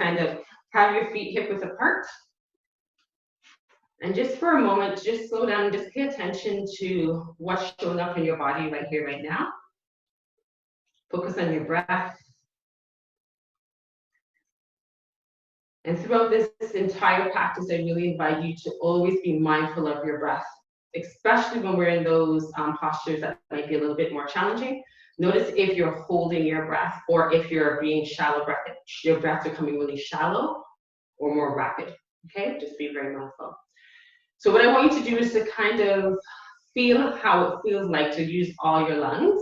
kind of have your feet hip width apart. And just for a moment, just slow down and just pay attention to what's showing up in your body right here, right now. Focus on your breath. And throughout this entire practice, I really invite you to always be mindful of your breath, especially when we're in those postures that might be a little bit more challenging. Notice if you're holding your breath or if you're being shallow breath, your breaths are coming really shallow or more rapid, okay? Just be very mindful. So what I want you to do is to kind of feel how it feels like to use all your lungs.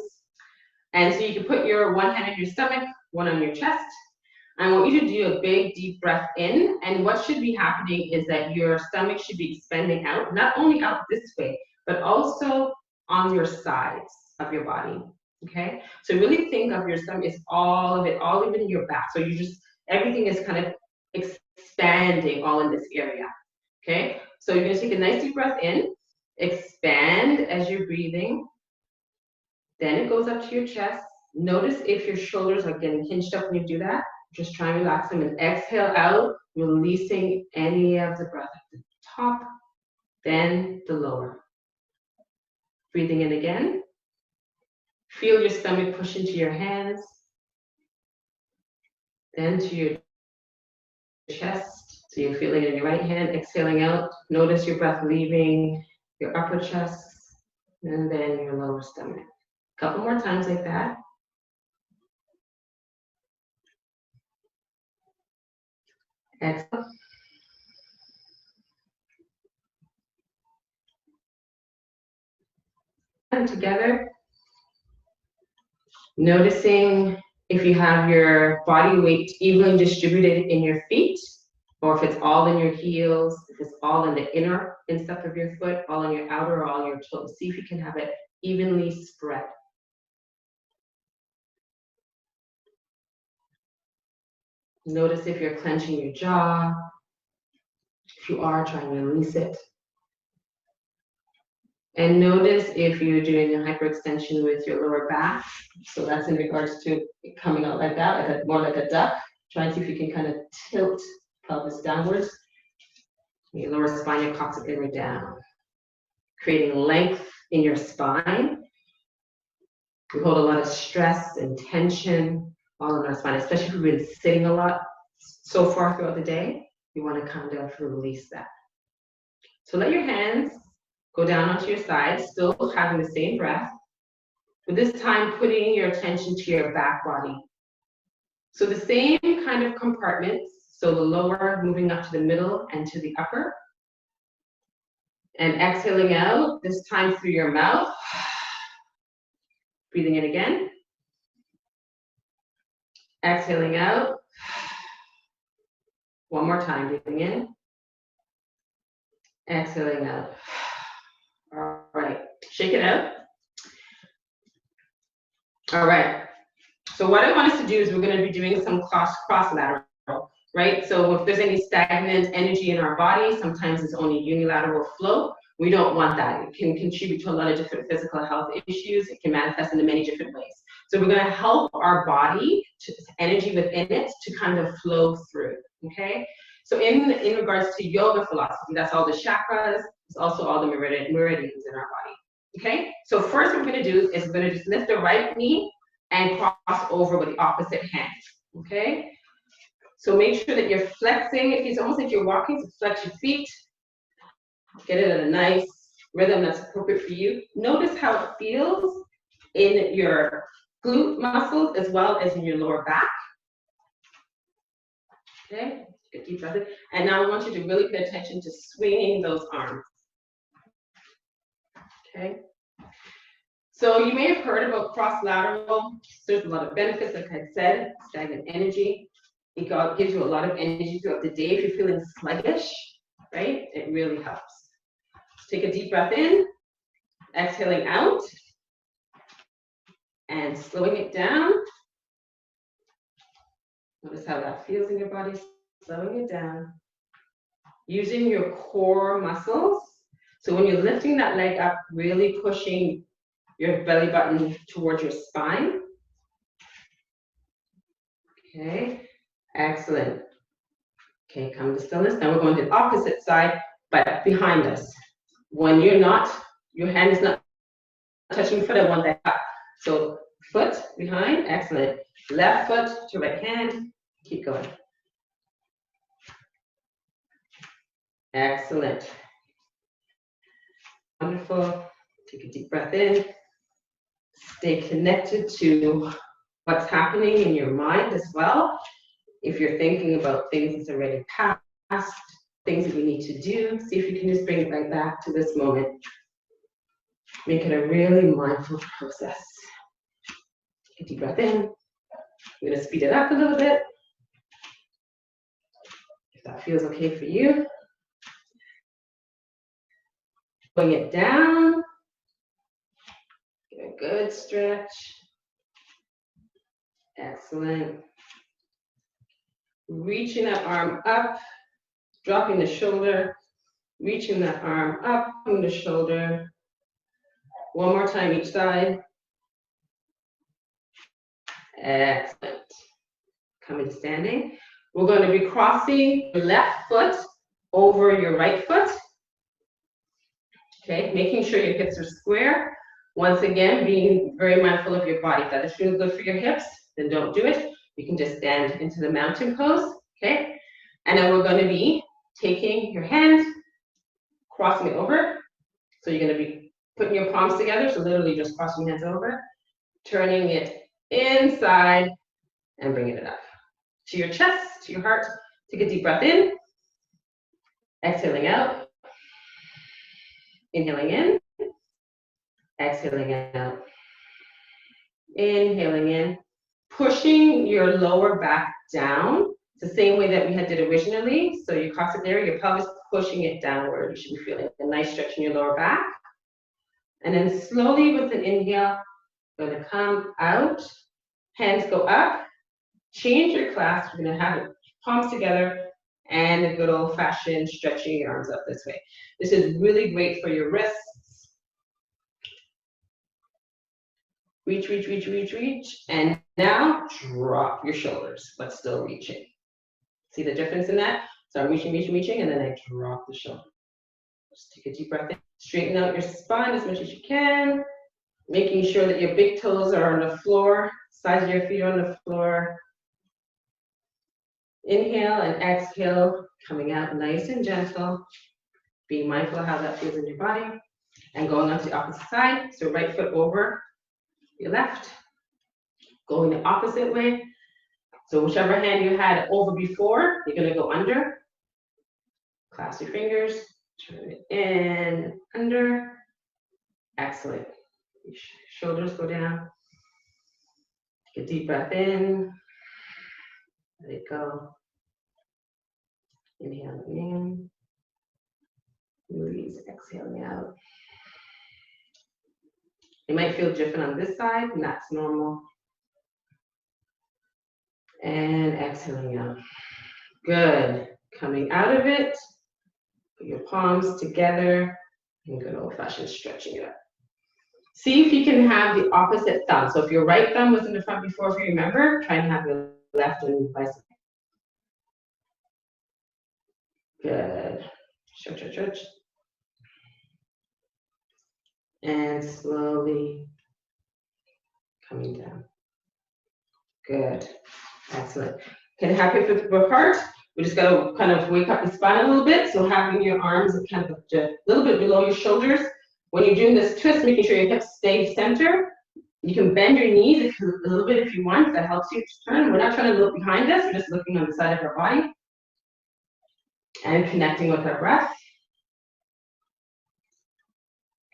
And so you can put your one hand on your stomach, one on your chest. I want you to do a big, deep breath in. And what should be happening is that your stomach should be expanding out, not only out this way, but also on your sides of your body, okay? So really think of your stomach as all of it, all even in your back. So you just, everything is kind of expanding all in this area, okay? So you're gonna take a nice deep breath in, expand as you're breathing. Then it goes up to your chest. Notice if your shoulders are getting hinged up when you do that. Just try and relax them and exhale out, releasing any of the breath at the top, then the lower. Breathing in again. Feel your stomach push into your hands, then to your chest. So you're feeling it in your right hand, exhaling out. Notice your breath leaving your upper chest, and then your lower stomach. A couple more times like that. Exhale. And together, noticing if you have your body weight evenly distributed in your feet, or if it's all in your heels, if it's all in the inner instep of your foot, all on your outer, or all on your toes. See if you can have it evenly spread. Notice if you're clenching your jaw. If you are, try and release it. And notice if you're doing a hyperextension with your lower back. So that's in regards to it coming out like that, like more like a duck. Try and see if you can kind of tilt pelvis downwards. Your lower spine, your coccyx inward down. Creating length in your spine. We hold a lot of stress and tension all in our spine, especially if we've been sitting a lot so far throughout the day. You want to kind of release that. So let your hands go down onto your side, still having the same breath, but this time putting your attention to your back body. So the same kind of compartments, so the lower moving up to the middle and to the upper. And exhaling out, this time through your mouth. Breathing in again. Exhaling out. One more time, breathing in. Exhaling out. All right, shake it out. All right, so what I want us to do is we're going to be doing some cross lateral, right? So if there's any stagnant energy in our body, sometimes it's only unilateral flow. We don't want that. It can contribute to a lot of different physical health issues. It can manifest in many different ways. So we're going to help our body, energy within it, to kind of flow through, okay? So in regards to yoga philosophy, that's all the chakras, it's also all the meridians in our body, okay? So first what we're gonna do is we're gonna just lift the right knee and cross over with the opposite hand, okay? So make sure that you're flexing. It's almost like you're walking, so flex your feet. Get it at a nice rhythm that's appropriate for you. Notice how it feels in your glute muscles as well as in your lower back, okay? Take a deep breath in. And now I want you to really pay attention to swinging those arms. Okay. So you may have heard about cross-lateral. There's a lot of benefits, like I said, stagnant energy. It gives you a lot of energy throughout the day. If you're feeling sluggish, right, it really helps. Take a deep breath in, exhaling out, and slowing it down. Notice how that feels in your body. Slowing it down, using your core muscles. So when you're lifting that leg up, really pushing your belly button towards your spine. Okay, excellent. Okay, come to stillness. Now we're going to the opposite side, but behind us. When you're not, your hand is not touching foot, I want that up. So foot behind, excellent. Left foot to right hand, keep going. Excellent. Wonderful. Take a deep breath in. Stay connected to what's happening in your mind as well. If you're thinking about things that's already passed, things that you need to do, see if you can just bring it right back to this moment. Make it a really mindful process. Take a deep breath in. I'm going to speed it up a little bit. If that feels okay for you. Bring it down. Give a good stretch. Excellent. Reaching that arm up, dropping the shoulder, reaching that arm up from the shoulder. One more time each side. Excellent. Coming to standing. We're going to be crossing your left foot over your right foot. Okay, making sure your hips are square. Once again, being very mindful of your body. If that doesn't feel good for your hips, then don't do it. You can just stand into the mountain pose, okay? And then we're going to be taking your hand, crossing it over. So you're going to be putting your palms together, so literally just crossing your hands over, turning it inside and bringing it up to your chest, to your heart. Take a deep breath in, exhaling out, inhaling in, exhaling out, inhaling in, pushing your lower back down. It's the same way that we had did originally. So your coccyx area, your pelvis, pushing it downward. You should be feeling a nice stretch in your lower back. And then slowly with an inhale, going to come out, hands go up, change your clasp. We're going to have it palms together and a good old fashioned stretching your arms up this way. This is really great for your wrists. Reach, reach, reach, reach, reach. And now drop your shoulders, but still reaching. See the difference in that? So I'm reaching, reaching, reaching, and then I drop the shoulder. Just take a deep breath in. Straighten out your spine as much as you can. Making sure that your big toes are on the floor, sides of your feet are on the floor. Inhale and exhale, coming out nice and gentle. Being mindful of how that feels in your body. And going on to the opposite side. So right foot over your left. Going the opposite way. So whichever hand you had over before, you're going to go under. Clasp your fingers. Turn it in, under. Excellent. Shoulders go down. Take a deep breath in. Let it go. Inhaling in. Release, exhaling out. It might feel different on this side, and that's normal. And exhaling out. Good. Coming out of it, put your palms together, and good old-fashioned stretching it up. See if you can have the opposite thumb. So if your right thumb was in the front before, if you remember, try and have your left and vice versa. Good. Stretch, stretch, stretch. And slowly coming down. Good. Excellent. Can have your foot apart. We just got to kind of wake up the spine a little bit. So having your arms kind of a little bit below your shoulders. When you're doing this twist, making sure your hips stay center. You can bend your knees a little bit if you want. That helps you to turn. We're not trying to look behind us. We're just looking on the side of our body. And connecting with our breath.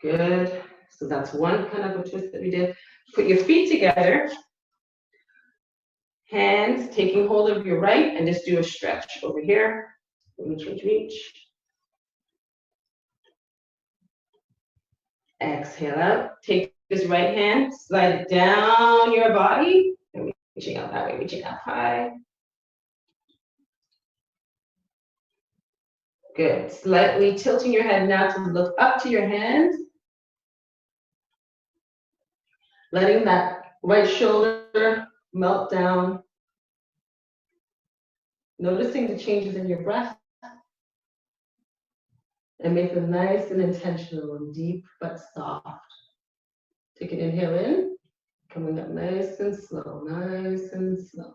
Good. So that's one kind of a twist that we did. Put your feet together. Hands taking hold of your right and just do a stretch over here. Reach, reach, reach. Exhale out. Take this right hand, slide it down your body. And reaching out that way, reaching out high. Good. Slightly tilting your head now to look up to your hands. Letting that right shoulder melt down. Noticing the changes in your breath. And make them nice and intentional and deep but soft. Take an inhale in, coming up nice and slow, nice and slow.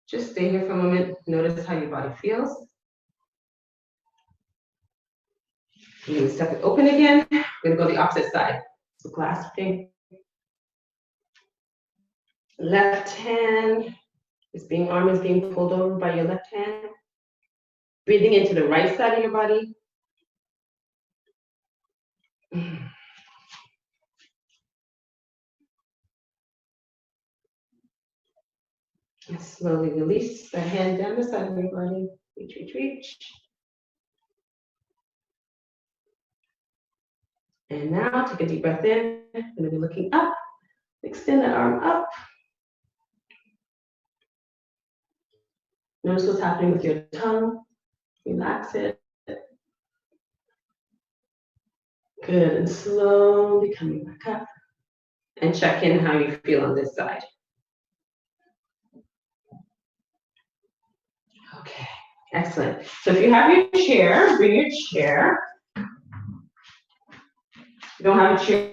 Just stay here for a moment. Notice how your body feels. You're going to step it open again. We're going to go the opposite side. So clasping. Left hand arm is being pulled over by your left hand. Breathing into the right side of your body. And slowly release the hand down the side of your body. Reach, reach, reach. And now take a deep breath in. You're going to be looking up. Extend that arm up. Notice what's happening with your tongue. Relax it. Good, and slowly coming back up. And check in how you feel on this side. Okay, excellent. So if you have your chair, bring your chair. If you don't have a chair,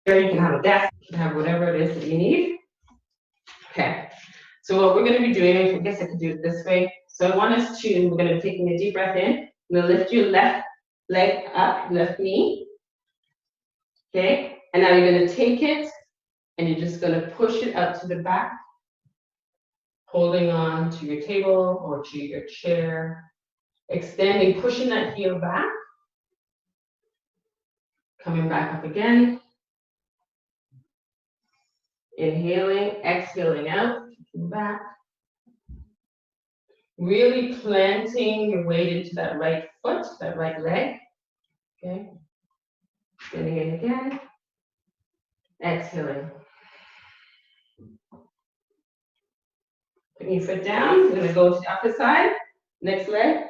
you can have a desk, you can have whatever it is that you need. Okay, so what we're going to be doing, I guess I could do it this way. So I want us to, we're going to be taking a deep breath in. You're going to lift your left leg up, left knee. Okay, and now you're going to take it and you're just going to push it out to the back, holding on to your table or to your chair, extending, pushing that heel back, coming back up again, inhaling, exhaling out, back, really planting your weight into that right foot, that right leg, okay, bending in again, exhaling. Putting your foot down, you're going to go to the opposite side, next leg.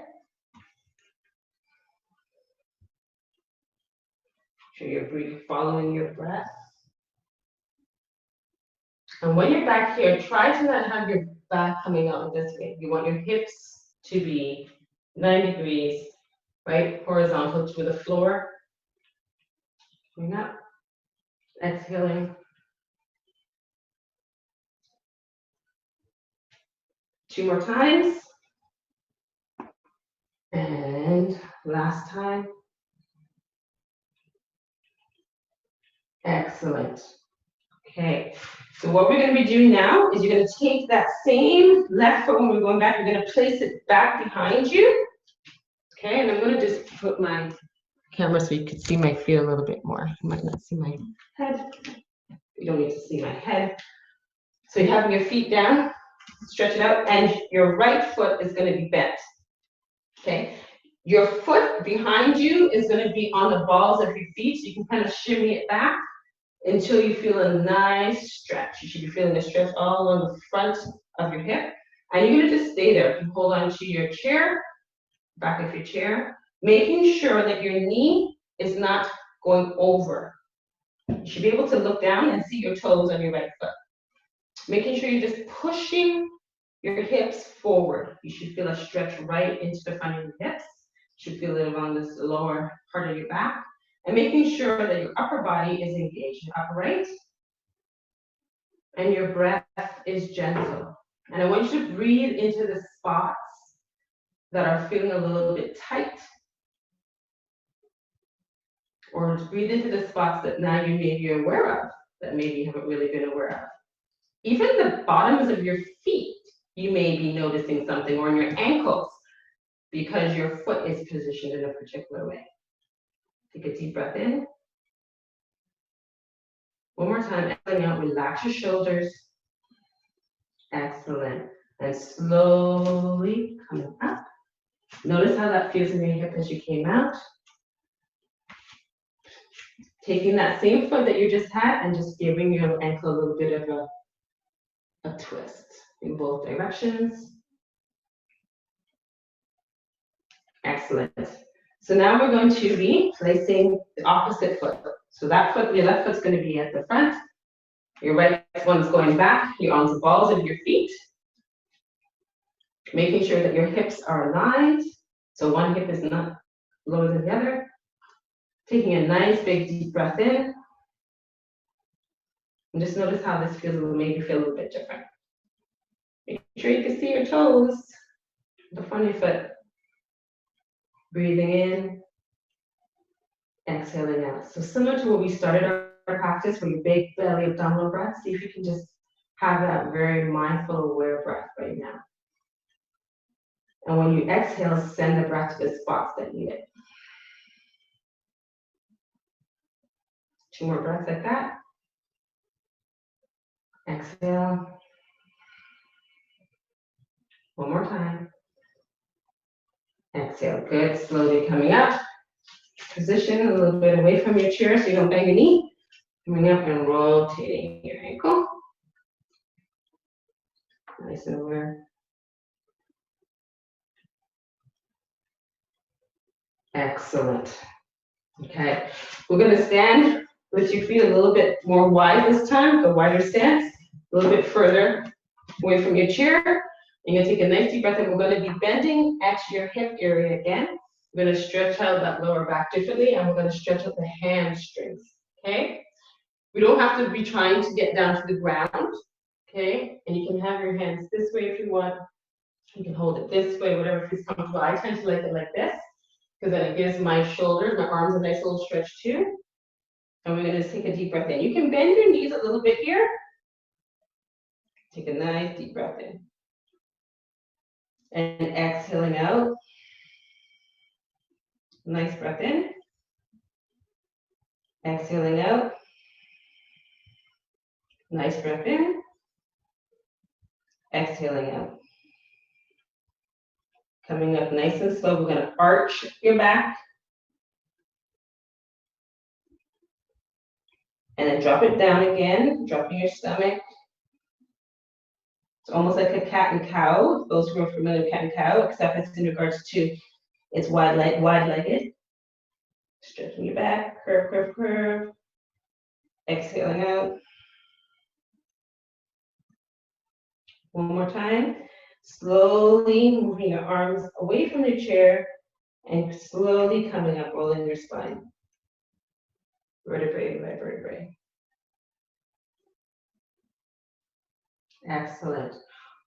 Sure you're following your breath. And when you're back here, try to not have your back coming out this way. You want your hips to be 90 degrees, right, horizontal to the floor. Coming up, exhaling. 2 more times. And last time. Excellent. Okay, so what we're going to be doing now is you're going to take that same left foot when we're going back, you're going to place it back behind you. Okay, and I'm going to just put my camera so you can see my feet a little bit more. You might not see my head. You don't need to see my head. So you're having your feet down, stretch it out, and your right foot is going to be bent. Okay, your foot behind you is going to be on the balls of your feet, so you can kind of shimmy it back until you feel a nice stretch. You should be feeling a stretch all along the front of your hip. And you're going to just stay there. You hold on to your chair, back of your chair, making sure that your knee is not going over. You should be able to look down and see your toes on your right foot. Making sure you're just pushing your hips forward. You should feel a stretch right into the front of your hips. You should feel it along this lower part of your back. And making sure that your upper body is engaged, upright, and your breath is gentle. And I want you to breathe into the spots that are feeling a little bit tight, or breathe into the spots that now you may be aware of, that maybe you haven't really been aware of. Even the bottoms of your feet, you may be noticing something, or in your ankles, because your foot is positioned in a particular way. Take a deep breath in. One more time, exhaling out, relax your shoulders. Excellent. And slowly coming up. Notice how that feels in your hip as you came out. Taking that same foot that you just had and just giving your ankle a little bit of a twist in both directions. Excellent. So now we're going to be placing the opposite foot. So that foot, your left foot's going to be at the front. Your right one's going back, you're on the balls of your feet. Making sure that your hips are aligned. So one hip is not lower than the other. Taking a nice big deep breath in. And just notice how this feels, will maybe feel a little bit different. Make sure you can see your toes, the front of your foot. Breathing in, exhaling out. So similar to what we started our practice, with your big belly abdominal breath, see if you can just have that very mindful, aware breath right now. And when you exhale, send the breath to the spots that need it. 2 more breaths like that. Exhale. 1 more time. Exhale. Good. Slowly coming up. Position a little bit away from your chair so you don't bang your knee. Coming up and rotating your ankle. Nice and aware. Excellent. Okay. We're going to stand with your feet a little bit more wide this time, the wider stance, a little bit further away from your chair. You're going to take a nice deep breath in. We're going to be bending at your hip area again. We're going to stretch out that lower back differently, and we're going to stretch out the hamstrings, okay? We don't have to be trying to get down to the ground, okay? And you can have your hands this way if you want. You can hold it this way, whatever feels comfortable. I tend to like it like this, because then it gives my shoulders, my arms a nice little stretch too. And we're going to just take a deep breath in. You can bend your knees a little bit here. Take a nice deep breath in. And exhaling out. Nice breath in. Exhaling out. Nice breath in. Exhaling out. Coming up nice and slow, we're going to arch your back. And then drop it down again, dropping your stomach. It's almost like a cat and cow, those who are familiar with cat and cow, except it's in regards to it's wide-legged. Stretching your back, curve, curve, curve. Exhaling out. 1 more time. Slowly moving your arms away from your chair and slowly coming up, rolling your spine. Vertebrae by vertebrae. Excellent.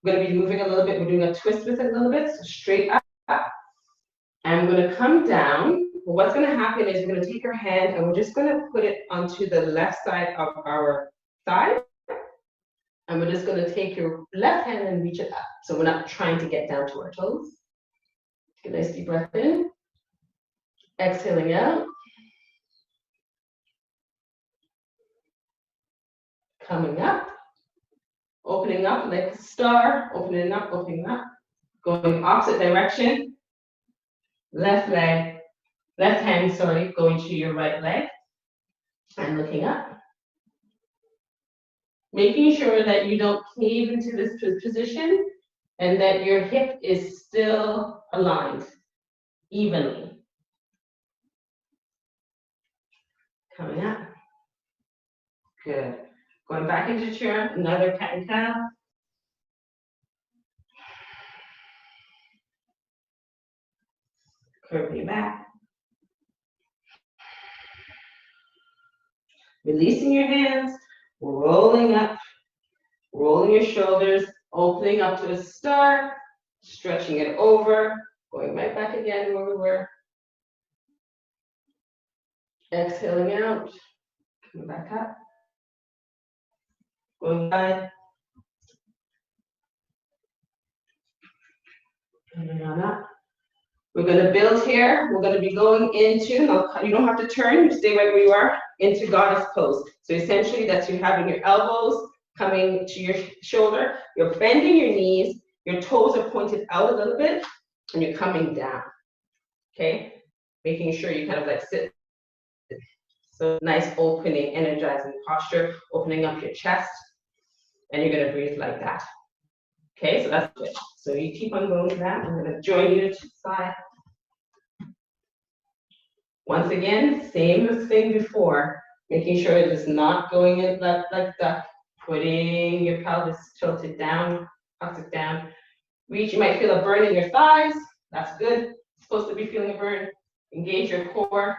We're going to be moving a little bit. We're doing a twist with it a little bit, so straight up. And we're going to come down. What's going to happen is we're going to take our hand and we're just going to put it onto the left side of our thigh. And we're just going to take your left hand and reach it up. So we're not trying to get down to our toes. Take a nice deep breath in. Exhaling out. Coming up. Opening up like a star. Opening up, opening up. Going opposite direction. Left leg. Left hand, sorry, going to your right leg. And looking up. Making sure that you don't cave into this position and that your hip is still aligned evenly. Coming up. Good. Going back into chair, another cat and cow. Curving your back. Releasing your hands, rolling up, rolling your shoulders, opening up to a star, stretching it over, going right back again where we were. Exhaling out, coming back up. Going side. Coming on up. We're going to build here. We're going to be going into, you don't have to turn, you stay right where you are, into goddess pose. So essentially that's you having your elbows coming to your shoulder, you're bending your knees, your toes are pointed out a little bit, and you're coming down, okay? Making sure you kind of like sit. So nice opening, energizing posture, opening up your chest, and you're going to breathe like that. Okay, so that's good. So you keep on going with that. I'm going to join you to the side. Once again, same as thing before, making sure it is not going in like duck. Putting your pelvis tilted down, hucks it down. Reach, you might feel a burn in your thighs. That's good. It's supposed to be feeling a burn. Engage your core.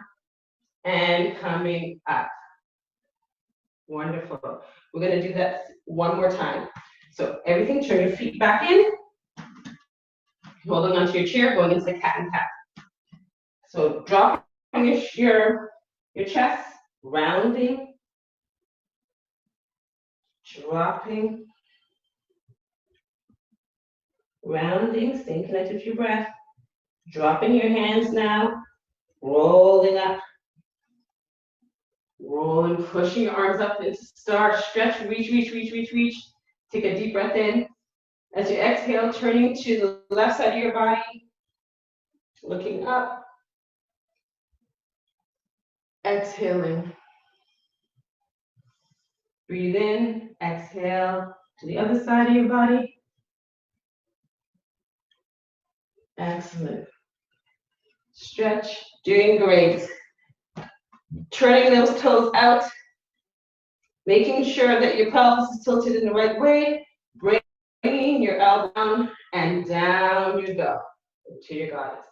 And coming up. Wonderful. We're going to do that one more time. So everything, turn your feet back in. Holding onto your chair, going into cat and cat. So drop your chest, rounding, dropping, rounding, staying connected to your breath. Dropping your hands now, rolling up, rolling, pushing your arms up into start, stretch, reach, reach, reach, reach, reach. Take a deep breath in. As you exhale, turning to the left side of your body, looking up, exhaling. Breathe in, exhale to the other side of your body. Excellent. Stretch, doing great. Turning those toes out, making sure that your pelvis is tilted in the right way. Bringing your elbow down, and down you go to your goddess.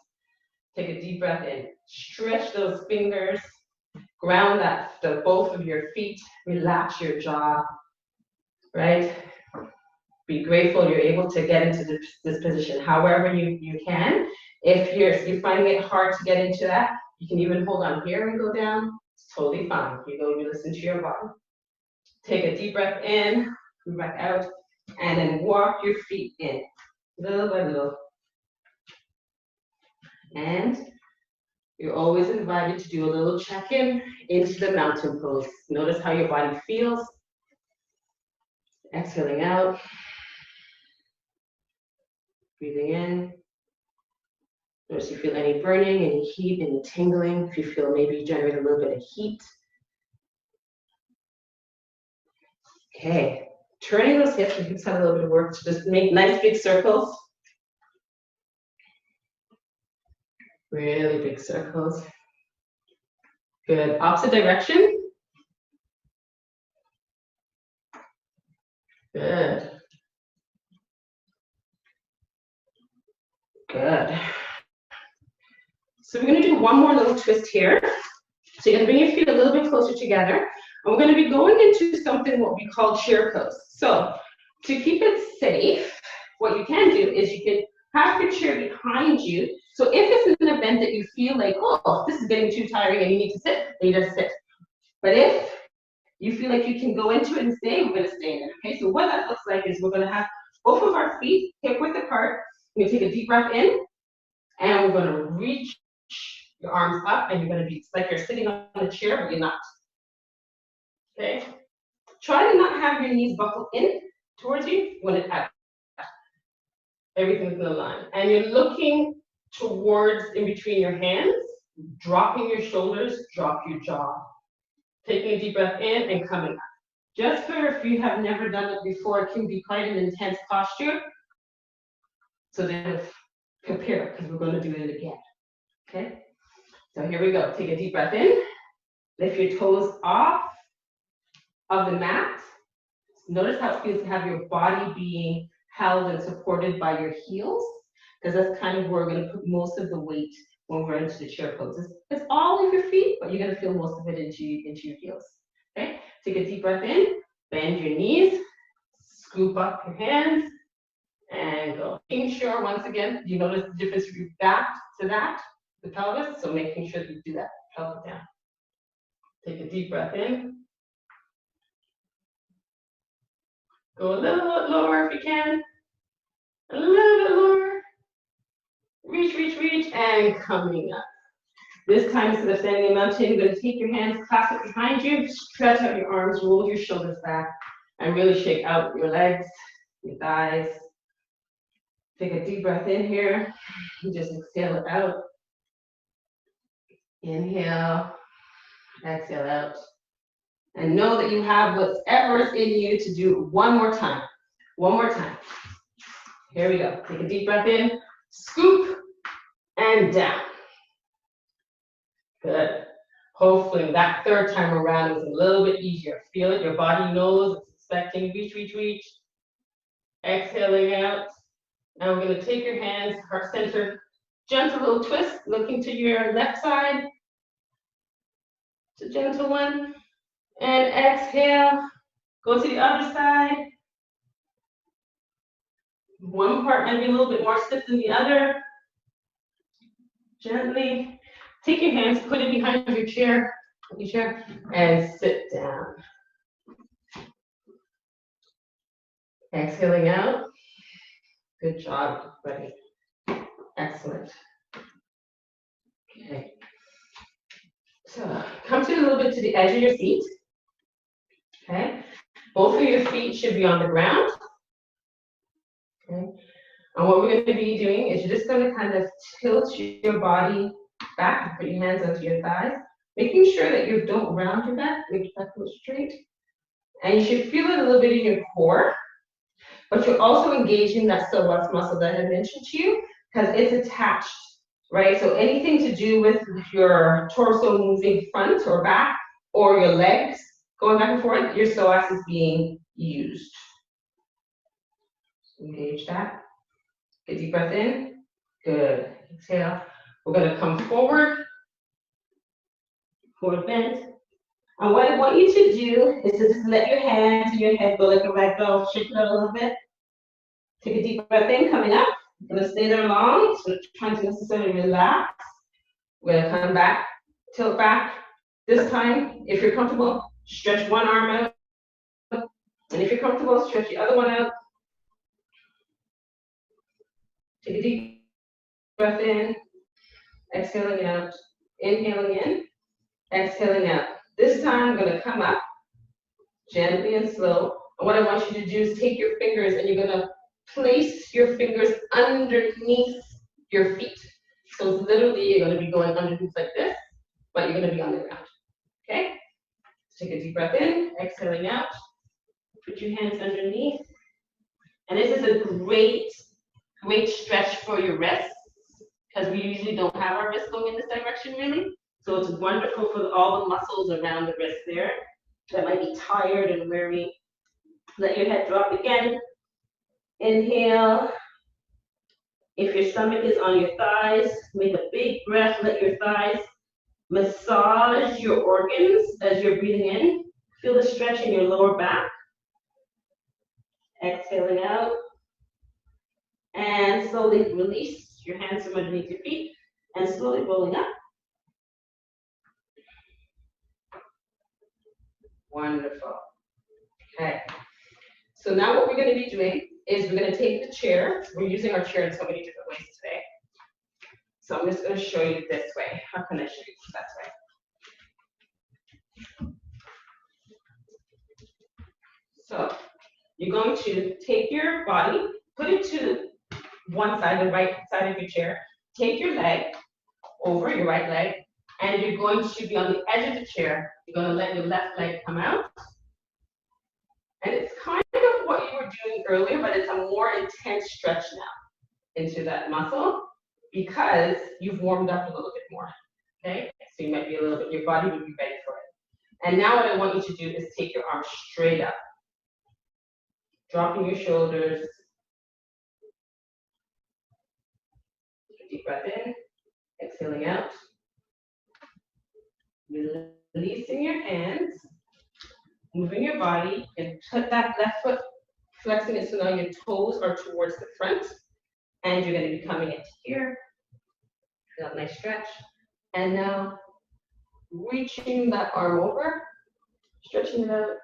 Take a deep breath in. Stretch those fingers. Ground both of your feet. Relax your jaw. Right? Be grateful you're able to get into this position however you can. If you're finding it hard to get into that, you can even hold on here and go down. It's totally fine. You listen to your body. Take a deep breath in, come back out, and then walk your feet in, little by little. And you're always invited to do a little check-in into the mountain pose. Notice how your body feels. Exhaling out. Breathing in. Notice if you feel any burning, any heat, any tingling. If you feel maybe you generate a little bit of heat. Okay. Turning those hips, the hips have a little bit of work to just make nice big circles. Really big circles. Good. Opposite direction. Good. Good. So we're going to do one more little twist here. So you're going to bring your feet a little bit closer together. And we're going to be going into something what we call chair pose. So to keep it safe, what you can do is you can have your chair behind you. So if it's an event that you feel like, oh, this is getting too tiring and you need to sit, then you just sit. But if you feel like you can go into it and stay, we're going to stay in it. Okay, so what that looks like is we're going to have both of our feet hip width apart. We're going to take a deep breath in, and we're going to reach your arms up, and you're going to be, it's like you're sitting on a chair, but you're not. Okay? Try to not have your knees buckle in towards you when it's out. Everything's in a line. And you're looking towards in between your hands, dropping your shoulders, drop your jaw. Taking a deep breath in and coming up. Just for if you have never done it before, it can be quite an intense posture. So then prepare, because we're going to do it again. Okay? So here we go. Take a deep breath in. Lift your toes off of the mat. Notice how it feels to have your body being held and supported by your heels, because that's kind of where we're going to put most of the weight when we're into the chair pose. It's all in your feet, but you're going to feel most of it into your heels. Okay? Take a deep breath in, bend your knees, scoop up your hands, and go. Making sure, once again, you notice the difference from your back to that, the pelvis, so making sure that you do that, pelvis down. Take a deep breath in. Go a little bit lower if you can. A little bit lower. Reach, reach, reach, and coming up. This time, instead of standing in a mountain, you're going to take your hands, clasp it behind you, stretch out your arms, roll your shoulders back, and really shake out your legs, your thighs. Take a deep breath in here, and just exhale it out. Inhale, exhale out. And know that you have whatever is in you to do one more time. One more time. Here we go. Take a deep breath in, scoop, and down. Good. Hopefully that third time around is a little bit easier. Feel it, your body knows it's expecting, reach, reach, reach. Exhaling out. Now we're going to take your hands, heart center, gentle little twist, looking to your left side. It's a gentle one. And exhale, go to the other side. One part might be a little bit more stiff than the other. Gently take your hands, put it behind your chair, and sit down. Exhaling out. Good job, buddy. Excellent. Okay. So come to a little bit to the edge of your feet. Okay. Both of your feet should be on the ground. Okay. And what we're going to be doing is you're just going to kind of tilt your body back and put your hands onto your thighs, making sure that you don't round your back, make your back go straight. And you should feel it a little bit in your core, but you're also engaging that psoas muscle that I mentioned to you because it's attached, right? So anything to do with your torso moving front or back or your legs going back and forth, your psoas is being used. Engage that. Get a deep breath in. Good. Exhale. We're going to come forward bend. And what I want you to do is to just let your hands and your head go like a ragdoll, shake it out a little bit. Take a deep breath in, coming up. You're going to stay there long, so trying to necessarily relax. We're going to come back, tilt back. This time, if you're comfortable, stretch one arm out. And if you're comfortable, stretch the other one out. Take a deep breath in, exhaling out, inhaling in, exhaling out. This time, I'm going to come up gently and slow. And what I want you to do is take your fingers and you're going to place your fingers underneath your feet. So literally, you're going to be going underneath like this, but you're going to be on the ground. Okay? Take a deep breath in, exhaling out. Put your hands underneath. And this is a great stretch for your wrists because we usually don't have our wrists going in this direction really. So it's wonderful for all the muscles around the wrist there that might be tired and weary. Let your head drop again. Inhale. If your stomach is on your thighs, make a big breath. Let your thighs massage your organs as you're breathing in. Feel the stretch in your lower back. Exhaling out. And slowly release your hands from underneath your feet and slowly rolling up. Wonderful. Okay. So now what we're going to be doing is we're going to take the chair. We're using our chair in so many different ways today. So I'm just going to show you this way. How can I show you the best way? So you're going to take your body, put it to one side, the right side of your chair. Take your leg over, your right leg, and you're going to be on the edge of the chair. You're going to let your left leg come out. And it's kind of what you were doing earlier, but it's a more intense stretch now into that muscle because you've warmed up a little bit more, okay? So you might be a little bit, your body would be ready for it. And now what I want you to do is take your arms straight up, dropping your shoulders. Take a deep breath in, exhaling out. Releasing your hands, moving your body, and put that left foot, flexing it so now your toes are towards the front, and you're going to be coming into here. Feel a nice stretch. And now reaching that arm over, stretching it out,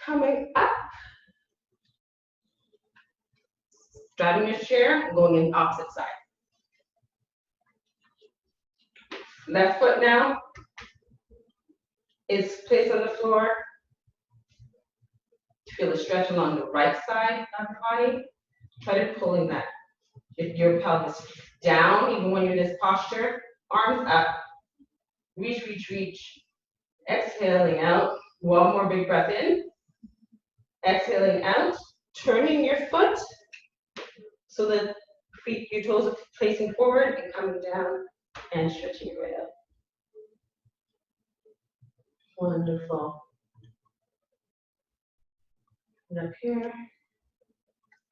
coming up, driving your chair, going in the opposite side. Left foot now is placed on the floor. Feel the stretch along the right side of the body. Try to pulling that, your pelvis down, even when you're in this posture. Arms up. Reach, reach, reach. Exhaling out. One more big breath in. Exhaling out. Turning your foot so that your toes are facing forward and coming down and stretching your way up. Wonderful. And up here,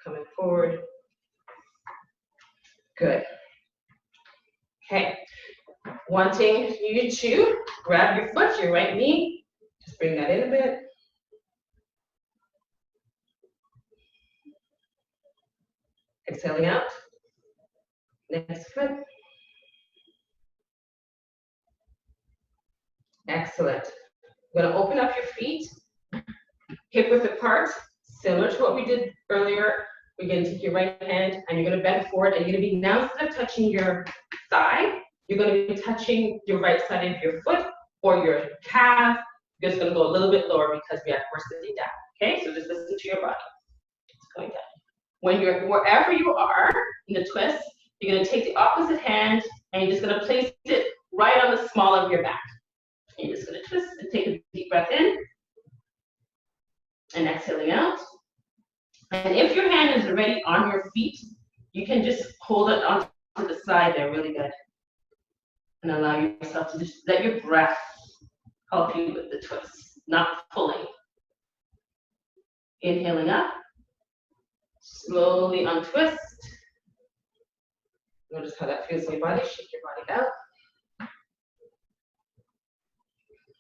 coming forward. Good. Okay. Wanting you to grab your foot, your right knee. Just bring that in a bit. Exhaling out. Next foot. Excellent. We're going to open up your feet, hip width apart, similar to what we did earlier. We're going to take your right hand and you're going to bend forward, and you're going to be, now instead of touching your thigh, you're going to be touching your right side of your foot or your calf. You're just going to go a little bit lower because we're sitting down. Okay, so just listen to your body. It's going down. When you're wherever you are in the twist, you're going to take the opposite hand and you're just going to place it right on the small of your back. And you're just going to twist and take a deep breath in and exhaling out. And if your hand is already on your feet, you can just hold it onto the side there, really good. And allow yourself to just let your breath help you with the twist, not pulling. Inhaling up, slowly untwist. Notice how that feels in your body. Shake your body out.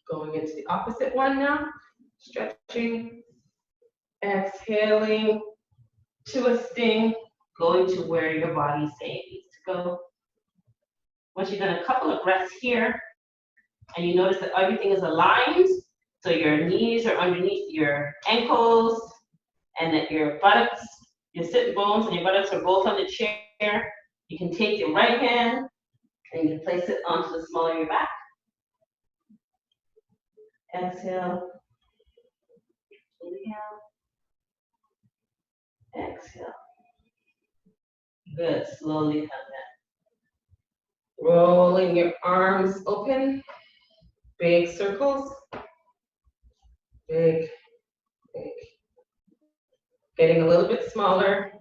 Going into the opposite one now. Stretching, exhaling, twisting, going to where your body is saying it needs to go. Once you've done a couple of breaths here, and you notice that everything is aligned, so your knees are underneath your ankles, and that your buttocks, your sit bones and your buttocks are both on the chair, you can take your right hand and you can place it onto the small of your back. Exhale. Inhale. Exhale. Good. Slowly come down. Rolling your arms open. Big circles. Big, big. Getting a little bit smaller.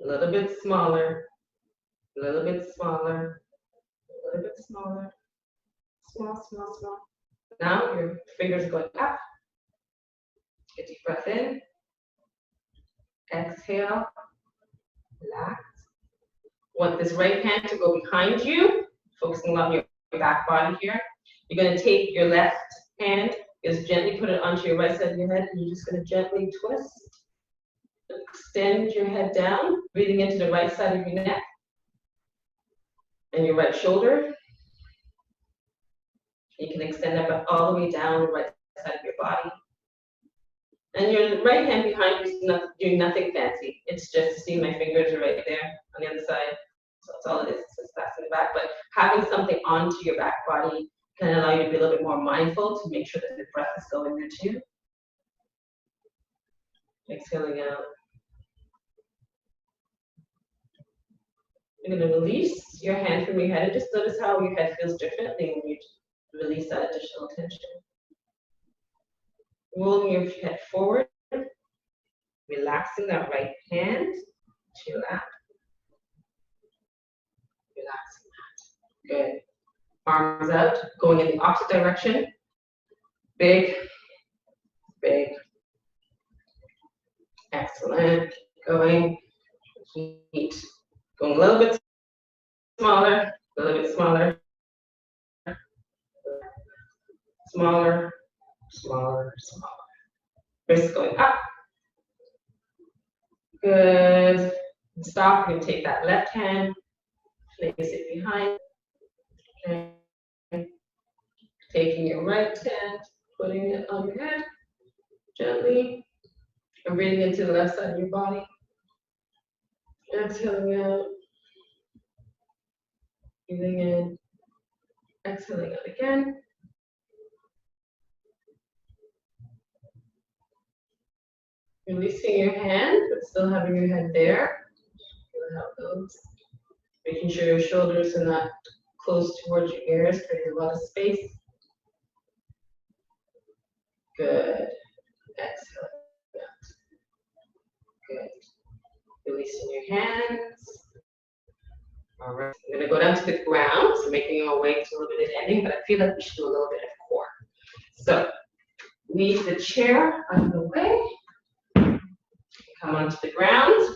A little bit smaller. A little bit smaller. A little bit smaller. Small, small, small. Now your fingers going up. Get a deep breath in. Exhale. Relax. Want this right hand to go behind you, focusing on your back body here. You're going to take your left hand, just gently put it onto your right side of your head, and you're just going to gently twist. Extend your head down, breathing into the right side of your neck and your right shoulder. You can extend that all the way down the right side of your body. And your right hand behind you is not doing nothing fancy. It's just, see, my fingers are right there on the other side. So that's all it is. It's just passing the back. But having something onto your back body can allow you to be a little bit more mindful to make sure that the breath is going there too. Exhaling out. You're going to release your hand from your head and just notice how your head feels differently when you release that additional tension. Rolling your head forward, relaxing that right hand to your lap. Relaxing that. Good. Arms out, going in the opposite direction. Big, big. Excellent. Going. Heat. Going a little bit smaller, a little bit smaller. Smaller, smaller, smaller. Wrist going up. Good. Stop. You can take that left hand, place it behind. Okay. Taking your right hand, putting it on your head, gently, and breathing into the left side of your body. Exhaling out. Breathing in. Exhaling out again. Releasing your hand, but still having your head there. Feel how it goes. Making sure your shoulders are not close towards your ears, creating a lot of space. Good. Exhale. Good. Releasing your hands. All right. I'm going to go down to the ground, so making our way to a little bit of ending, but I feel like we should do a little bit of core. So, leave the chair out of the way. Come onto the ground.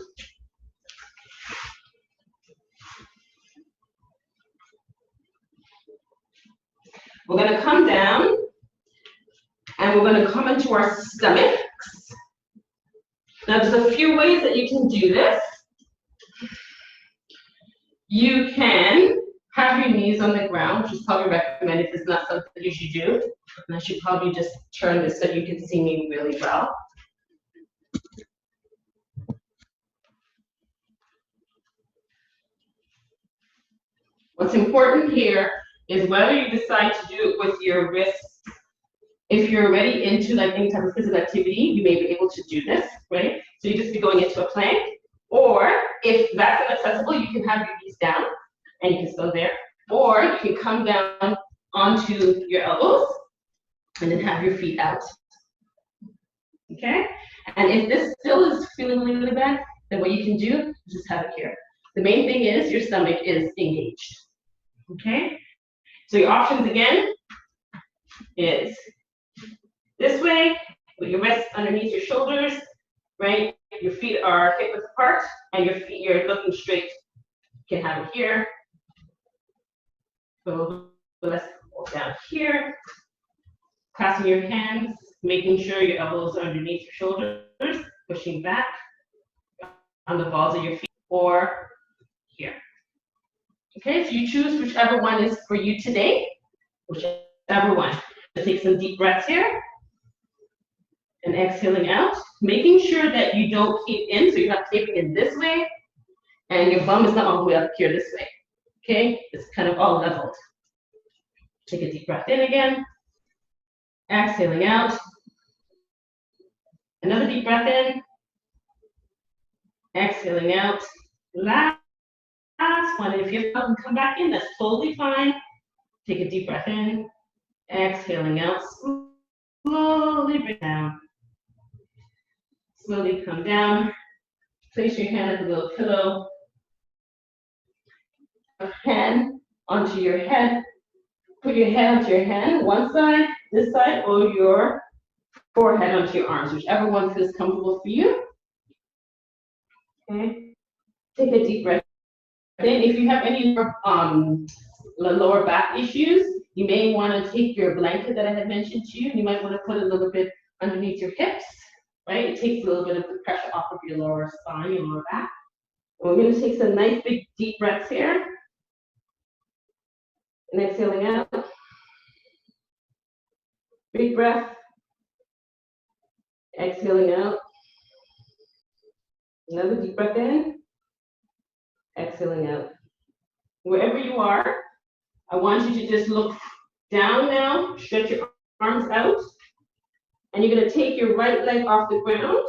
We're going to come down and we're going to come into our stomachs. Now, there's a few ways that you can do this. You can have your knees on the ground, which is probably recommended if it's not something you should do. And I should probably just turn this so you can see me really well. What's important here is whether you decide to do it with your wrists. If you're already into like any type of physical activity, you may be able to do this, right? So you just be going into a plank. Or if that's inaccessible, you can have your knees down and you can still there. Or you can come down onto your elbows and then have your feet out. Okay? And if this still is feeling really bad, then what you can do is just have it here. The main thing is your stomach is engaged. Okay? So your options again is this way, with your wrists underneath your shoulders, right? Your feet are hip width apart, and you're looking straight. You can have it here. So let's go down here. Clasping your hands, making sure your elbows are underneath your shoulders, pushing back on the balls of your feet, or here. Okay, so you choose whichever one is for you today, whichever one. Take some deep breaths here. And exhaling out, making sure that you don't cave in, so you're not caving in this way, and your bum is not all the way up here this way. Okay, it's kind of all leveled. Take a deep breath in again, exhaling out. Another deep breath in, exhaling out. Last one, and if you have to come back in, that's totally fine. Take a deep breath in, exhaling out. Slowly bring down. Slowly come down. Place your hand at the little pillow. Hand onto your head. Put your head onto your hand, one side, this side, or your forehead onto your arms, whichever one feels comfortable for you. Okay. Take a deep breath in. If you have any lower back issues, you may want to take your blanket that I had mentioned to you. You might want to put a little bit underneath your hips. Right? It takes a little bit of the pressure off of your lower spine, your lower back. And we're going to take some nice big deep breaths here. And exhaling out. Big breath. Exhaling out. Another deep breath in. Exhaling out. Wherever you are, I want you to just look down now, stretch your arms out. And you're going to take your right leg off the ground,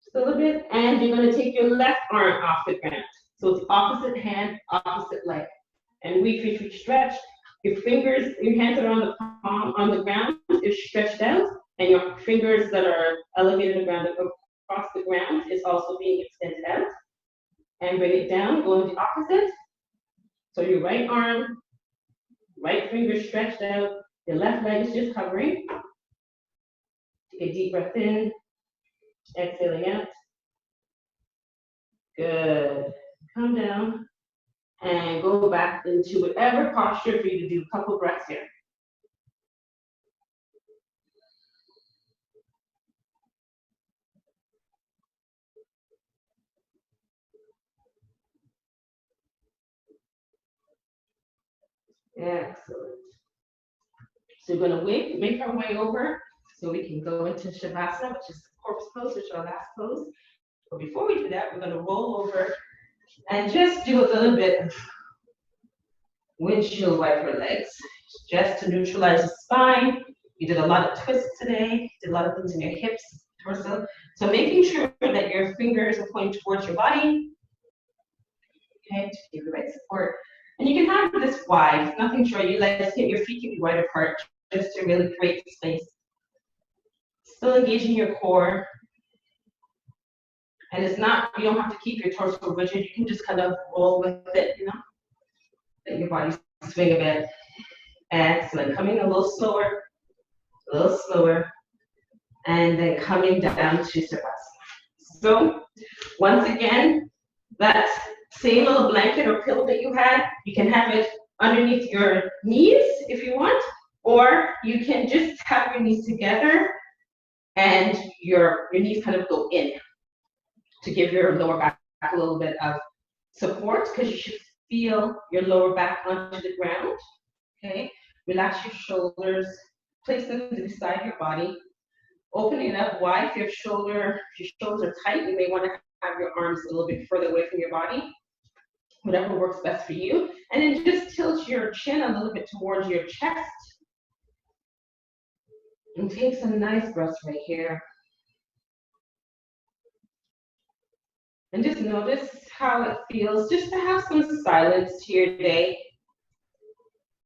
just a little bit, and you're going to take your left arm off the ground. So it's opposite hand, opposite leg. And we stretch. Your fingers, your hands are on the palm, on the ground, is stretched out, and your fingers that are elevated around across the ground is also being extended out. And bring it down, going the opposite. So your right arm, right finger stretched out, your left leg is just hovering. Take a deep breath in, exhaling out. Good. Come down and go back into whatever posture for you to do. A couple breaths here. Excellent. So we're going to make our way over so we can go into Shavasana, which is corpse pose, which is our last pose. But before we do that, we're going to roll over and just do a little bit of windshield wiper legs, just to neutralize the spine. You did a lot of twists today, did a lot of things in your hips, torso. So making sure that your fingers are pointing towards your body, okay, to give the right support. And you can have this wide, nothing short. You let your feet can be wide apart, just to really create space. Still engaging your core. And it's not, you don't have to keep your torso rigid. You can just kind of roll with it, you know. Let your body swing a bit. Excellent. Coming a little slower, and then coming down to Savasana. So once again, that same little blanket or pillow that you had, you can have it underneath your knees if you want, or you can just have your knees together and your knees kind of go in to give your lower back a little bit of support, because you should feel your lower back onto the ground. Okay, relax your shoulders, place them to the side of your body, opening it up wide. If your shoulders are tight, you may want to have your arms a little bit further away from your body, whatever works best for you. And then just tilt your chin a little bit towards your chest. And take some nice breaths right here. And just notice how it feels just to have some silence to your day.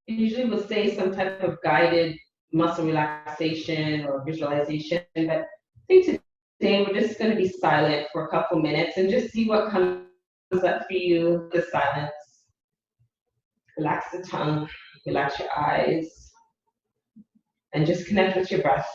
Usually we'll say some type of guided muscle relaxation or visualization, but I think today we're just going to be silent for a couple minutes and just see what comes up for you, the silence. Relax the tongue, relax your eyes, and just connect with your breath.